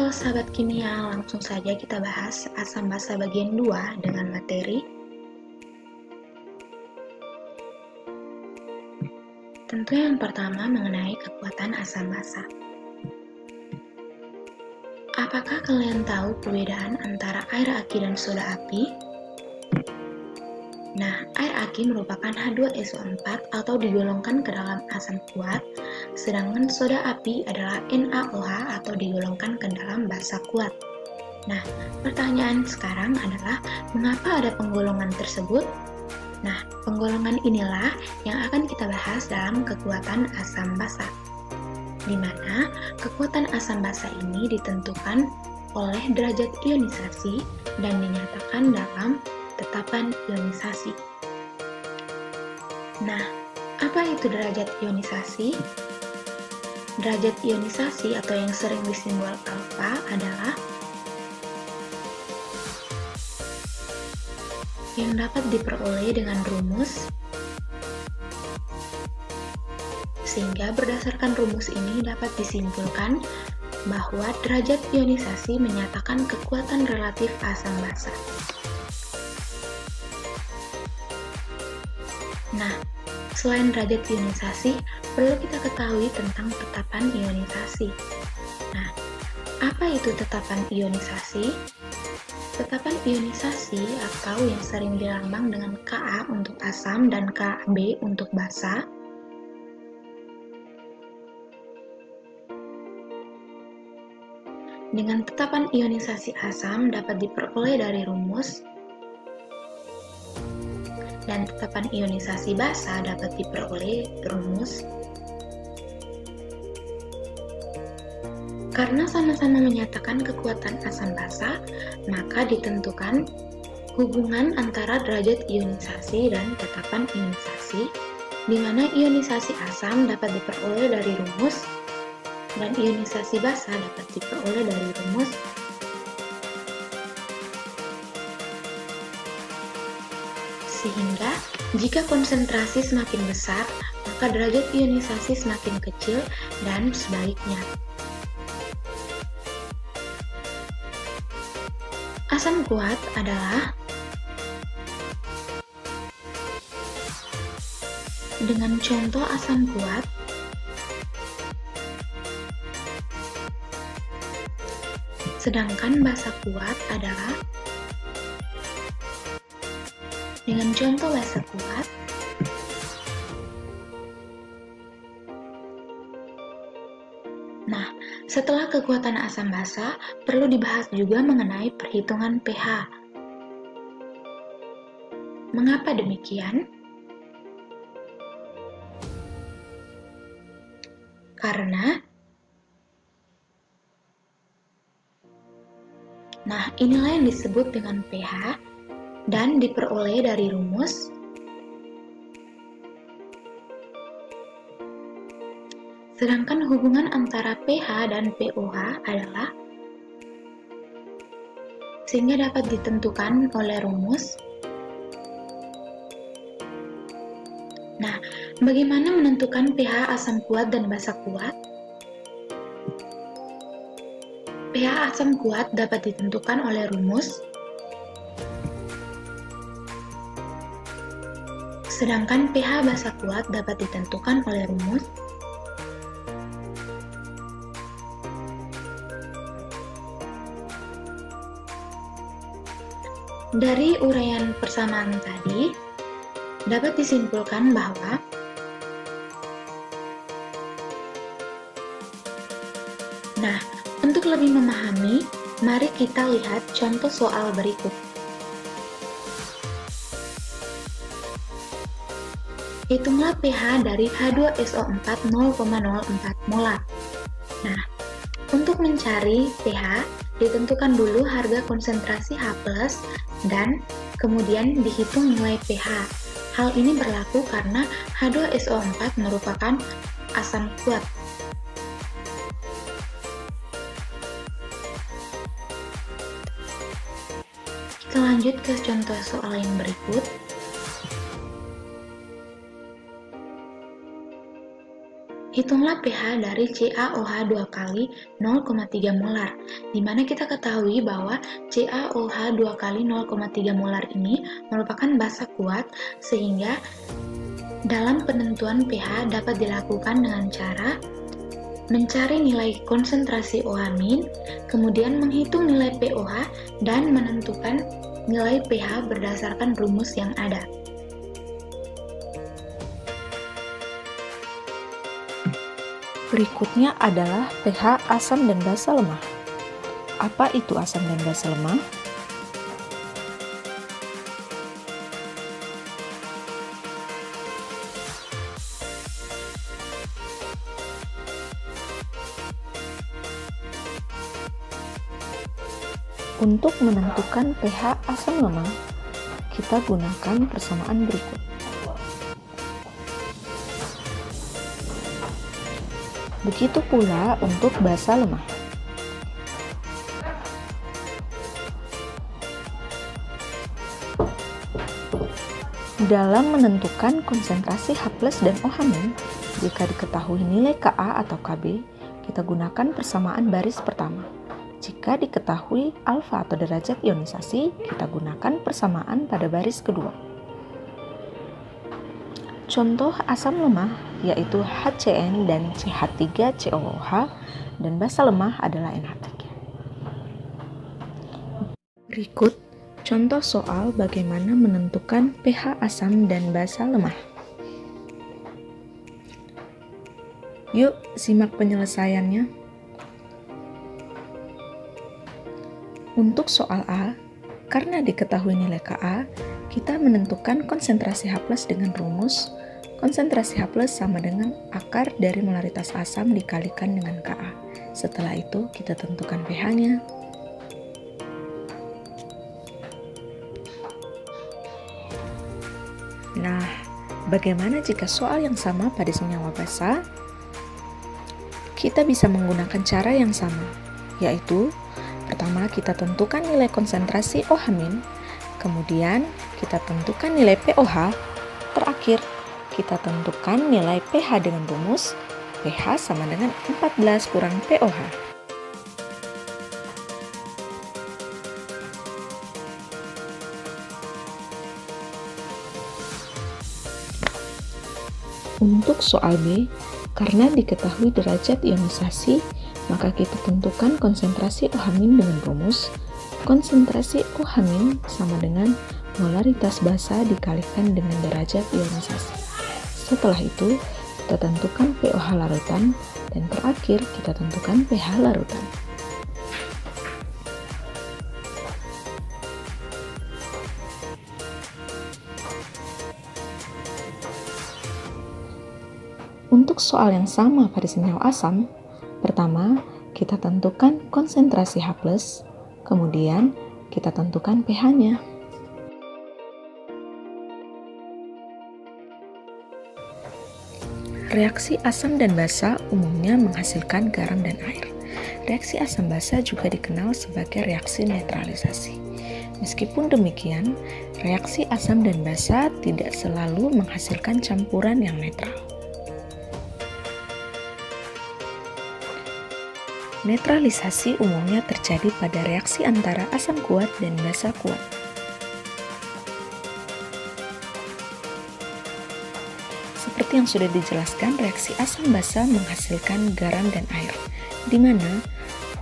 Halo sahabat kimia, langsung saja kita bahas asam basa bagian 2 dengan materi tentu yang pertama mengenai kekuatan asam basa. Apakah kalian tahu perbedaan antara air aki dan soda api? Nah, air aki merupakan H2SO4 atau digolongkan ke dalam asam kuat, sedangkan soda api adalah NaOH atau digolongkan ke dalam basa kuat. Nah, pertanyaan sekarang adalah mengapa ada penggolongan tersebut? Nah, penggolongan inilah yang akan kita bahas dalam kekuatan asam basa, di mana kekuatan asam basa ini ditentukan oleh derajat ionisasi dan dinyatakan dalam tetapan ionisasi. Nah, apa itu derajat ionisasi? Derajat ionisasi atau yang sering disimbol alfa adalah yang dapat diperoleh dengan rumus, sehingga berdasarkan rumus ini dapat disimpulkan bahwa derajat ionisasi menyatakan kekuatan relatif asam basa. Nah, selain derajat ionisasi, perlu kita ketahui tentang tetapan ionisasi. Nah, apa itu tetapan ionisasi? Tetapan ionisasi atau yang sering dilambang dengan Ka untuk asam dan Kb untuk basa dengan tetapan ionisasi asam dapat diperoleh dari rumus, dan tetapan ionisasi basa dapat diperoleh rumus. Karena sama-sama menyatakan kekuatan asam basa, maka ditentukan hubungan antara derajat ionisasi dan tetapan ionisasi, di mana ionisasi asam dapat diperoleh dari rumus, dan ionisasi basa dapat diperoleh dari rumus. Sehingga, jika konsentrasi semakin besar, maka derajat ionisasi semakin kecil dan sebaliknya. Asam kuat adalah dengan contoh asam kuat sedangkan basa kuat adalah dengan contoh basa kuat Nah, setelah kekuatan asam basa, perlu dibahas juga mengenai perhitungan pH. Mengapa demikian? Karena inilah yang disebut dengan pH dan diperoleh dari rumus sedangkan hubungan antara pH dan pOH adalah sehingga dapat ditentukan oleh rumus. Nah, bagaimana menentukan pH asam kuat dan basa kuat? pH asam kuat dapat ditentukan oleh rumus, sedangkan pH basa kuat dapat ditentukan oleh rumus. Dari uraian persamaan tadi, dapat disimpulkan bahwa untuk lebih memahami, mari kita lihat contoh soal berikut. Hitunglah pH dari H2SO4 0,04 molar. Nah, untuk mencari pH, ditentukan dulu harga konsentrasi H+, dan kemudian dihitung nilai pH. Hal ini berlaku karena H2SO4 merupakan asam kuat. Kita lanjut ke contoh soal yang berikut. Hitunglah pH dari CaOH 2 kali 0,3 molar, di mana kita ketahui bahwa CaOH 2 kali 0,3 molar ini merupakan basa kuat, sehingga dalam penentuan pH dapat dilakukan dengan cara mencari nilai konsentrasi OH-, kemudian menghitung nilai pOH, dan menentukan nilai pH berdasarkan rumus yang ada. Berikutnya adalah pH asam dan basa lemah. Apa itu asam dan basa lemah? Untuk menentukan pH asam lemah, kita gunakan persamaan berikut. Begitu pula untuk basa lemah. Dalam menentukan konsentrasi H+ dan OH-, jika diketahui nilai Ka atau Kb, kita gunakan persamaan baris pertama. Jika diketahui alfa atau derajat ionisasi, kita gunakan persamaan pada baris kedua. Contoh asam lemah yaitu HCN dan CH3COOH, dan basa lemah adalah NH3. Berikut contoh soal bagaimana menentukan pH asam dan basa lemah. Yuk simak penyelesaiannya. Untuk soal A, karena diketahui nilai Ka, kita menentukan konsentrasi H+ dengan rumus konsentrasi H+ sama dengan akar dari molaritas asam dikalikan dengan Ka. Setelah itu kita tentukan pH-nya. Nah, bagaimana jika soal yang sama pada senyawa basa? Kita bisa menggunakan cara yang sama, yaitu pertama kita tentukan nilai konsentrasi OH-, kemudian kita tentukan nilai pOH, terakhir kita tentukan nilai pH dengan rumus pH sama dengan 14 kurang pOH. Untuk soal B, karena diketahui derajat ionisasi, maka kita tentukan konsentrasi OH- dengan rumus konsentrasi OH- sama dengan molaritas basa dikalikan dengan derajat ionisasi. Setelah itu, kita tentukan pOH larutan, dan terakhir kita tentukan pH larutan. Untuk soal yang sama pada senyawa asam, pertama kita tentukan konsentrasi H+, kemudian kita tentukan pH-nya. Reaksi asam dan basa umumnya menghasilkan garam dan air. Reaksi asam basa juga dikenal sebagai reaksi netralisasi. Meskipun demikian, reaksi asam dan basa tidak selalu menghasilkan campuran yang netral. Netralisasi umumnya terjadi pada reaksi antara asam kuat dan basa kuat. Seperti yang sudah dijelaskan, reaksi asam basa menghasilkan garam dan air, di mana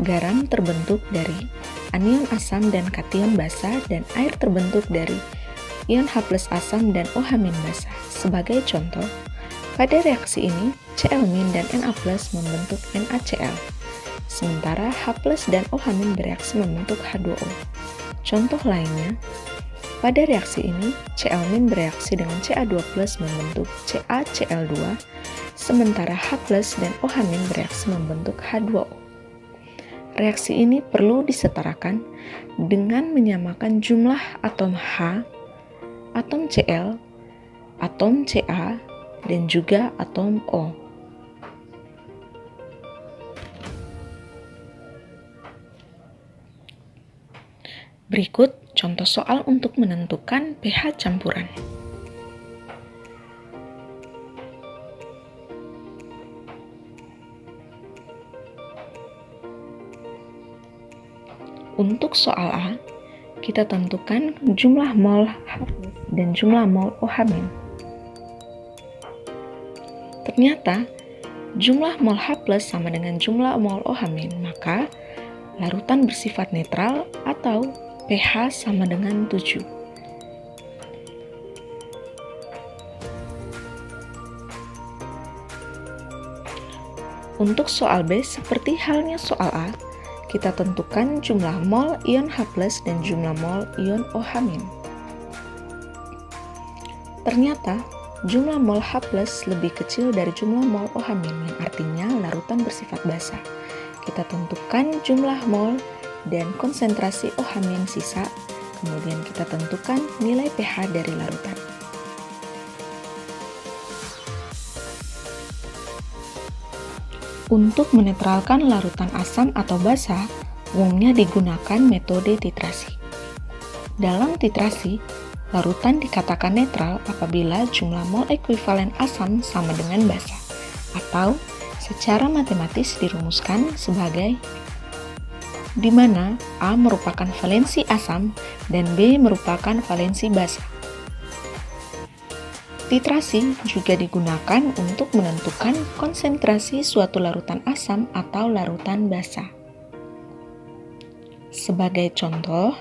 garam terbentuk dari anion asam dan kation basa, dan air terbentuk dari ion H+ asam dan OH- basa. Sebagai contoh, pada reaksi ini Cl- dan Na+ membentuk NaCl, sementara H+ dan OH- bereaksi membentuk H2O. Contoh lainnya, pada reaksi ini, Cl- bereaksi dengan Ca2+ membentuk CaCl2, sementara H+ dan OH- bereaksi membentuk H2O. Reaksi ini perlu disetarakan dengan menyamakan jumlah atom H, atom Cl, atom Ca, dan juga atom O. Berikut contoh soal untuk menentukan pH campuran. Untuk soal A, kita tentukan jumlah mol H dan jumlah mol OH-. Ternyata, jumlah mol H+ sama dengan jumlah mol OH-, maka larutan bersifat netral atau pH sama dengan 7. Untuk soal B, seperti halnya soal A, kita tentukan jumlah mol ion H+ dan jumlah mol ion OH-. Ternyata, jumlah mol H+ lebih kecil dari jumlah mol OH-, yang artinya larutan bersifat basa. Kita tentukan jumlah mol dan konsentrasi OH- sisa, kemudian kita tentukan nilai pH dari larutan. Untuk menetralkan larutan asam atau basa, umumnya digunakan metode titrasi. Dalam titrasi, larutan dikatakan netral apabila jumlah mol ekuivalen asam sama dengan basa, atau secara matematis dirumuskan sebagai di mana A merupakan valensi asam dan B merupakan valensi basa. Titrasi juga digunakan untuk menentukan konsentrasi suatu larutan asam atau larutan basa. Sebagai contoh,